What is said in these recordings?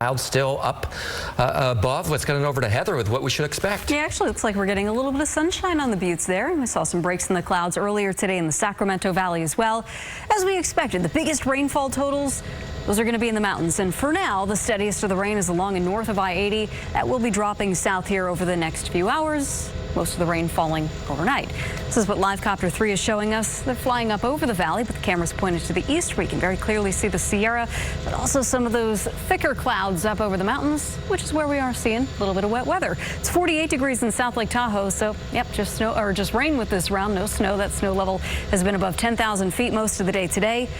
Clouds still up above. Let's get it over to Heather with what we should expect. Yeah, actually, looks like we're getting a little bit of sunshine on the buttes there. We saw some breaks in the clouds earlier today in the Sacramento Valley as well. As we expected, the biggest rainfall totals, those are going to be in the mountains. And for now, the steadiest of the rain is along and north of I-80. That will be dropping south here over the next few hours. Most of the rain falling overnight. This is what LiveCopter 3 is showing us. They're flying up over the valley, but the camera's pointed to the east where you can very clearly see the Sierra, but also some of those thicker clouds up over the mountains, which is where we are seeing a little bit of wet weather. It's 48 degrees in South Lake Tahoe, so yep, just snow or just rain with this round. No snow. That snow level has been above 10,000 feet most of the day today.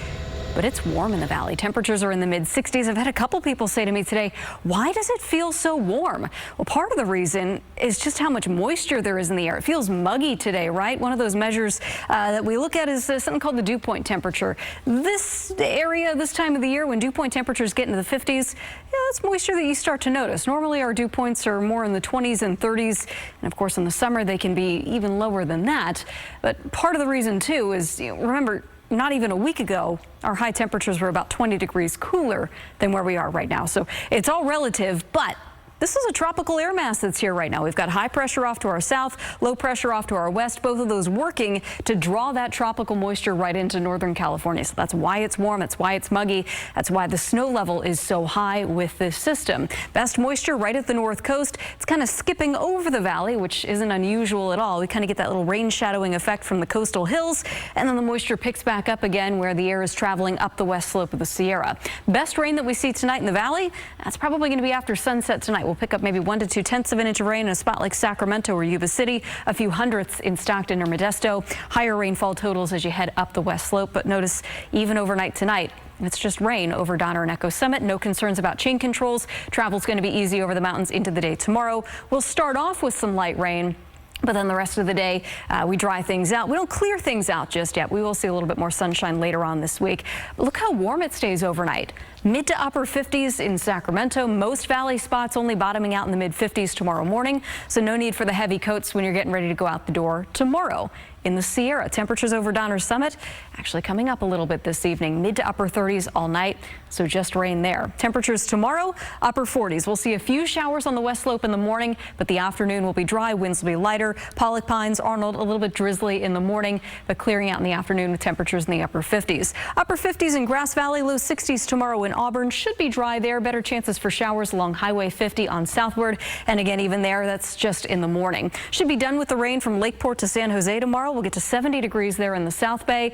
But it's warm in the valley. Temperatures are in the mid-60s. I've had a couple people say to me today, why does it feel so warm? Well, part of the reason is just how much moisture there is in the air. It feels muggy today, right? One of those measures that we look at is something called the dew point temperature. This area, this time of the year, when dew point temperatures get into the 50s, that's moisture that you start to notice. Normally, our dew points are more in the 20s and 30s. And of course, in the summer, they can be even lower than that. But part of the reason, too, is, remember, not even a week ago, our high temperatures were about 20 degrees cooler than where we are right now. So it's all relative, but this is a tropical air mass that's here right now. We've got high pressure off to our south, low pressure off to our west, both of those working to draw that tropical moisture right into Northern California. So that's why it's warm. That's why it's muggy. That's why the snow level is so high with this system. Best moisture right at the north coast. It's kind of skipping over the valley, which isn't unusual at all. We kind of get that little rain shadowing effect from the coastal hills, and then the moisture picks back up again where the air is traveling up the west slope of the Sierra. Best rain that we see tonight in the valley, that's probably going to be after sunset tonight. We'll pick up maybe 1 to 2/10 of an inch of rain in a spot like Sacramento or Yuba City, a few hundredths in Stockton or Modesto. Higher rainfall totals as you head up the west slope. But notice even overnight tonight, it's just rain over Donner and Echo Summit. No concerns about chain controls. Travel's going to be easy over the mountains into the day tomorrow. We'll start off with some light rain, but then the rest of the day, we dry things out. We don't clear things out just yet. We will see a little bit more sunshine later on this week. But look how warm it stays overnight. Mid to upper 50s in Sacramento. Most valley spots only bottoming out in the mid 50s tomorrow morning. So no need for the heavy coats when you're getting ready to go out the door tomorrow. In the Sierra, temperatures over Donner Summit actually coming up a little bit this evening. Mid to upper 30s all night, so just rain there. Temperatures tomorrow, upper 40s. We'll see a few showers on the west slope in the morning, but the afternoon will be dry. Winds will be lighter. Pollock Pines, Arnold, a little bit drizzly in the morning, but clearing out in the afternoon with temperatures in the upper 50s. Upper 50s in Grass Valley, low 60s tomorrow in Auburn. Should be dry there. Better chances for showers along Highway 50 on southward. And again, even there, that's just in the morning. Should be done with the rain from Lakeport to San Jose tomorrow. We'll get to 70 degrees there in the South Bay.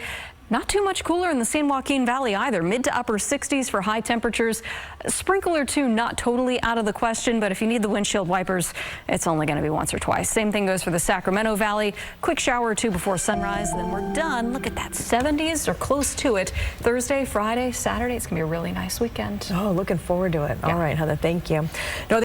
Not too much cooler in the San Joaquin Valley either. Mid to upper 60s for high temperatures. A sprinkle or two not totally out of the question, but if you need the windshield wipers, it's only going to be once or twice. Same thing goes for the Sacramento Valley. Quick shower or two before sunrise, then we're done. Look at that, 70s or close to it. Thursday, Friday, Saturday, it's going to be a really nice weekend. Oh, looking forward to it. Yeah. All right, Heather, thank you. No,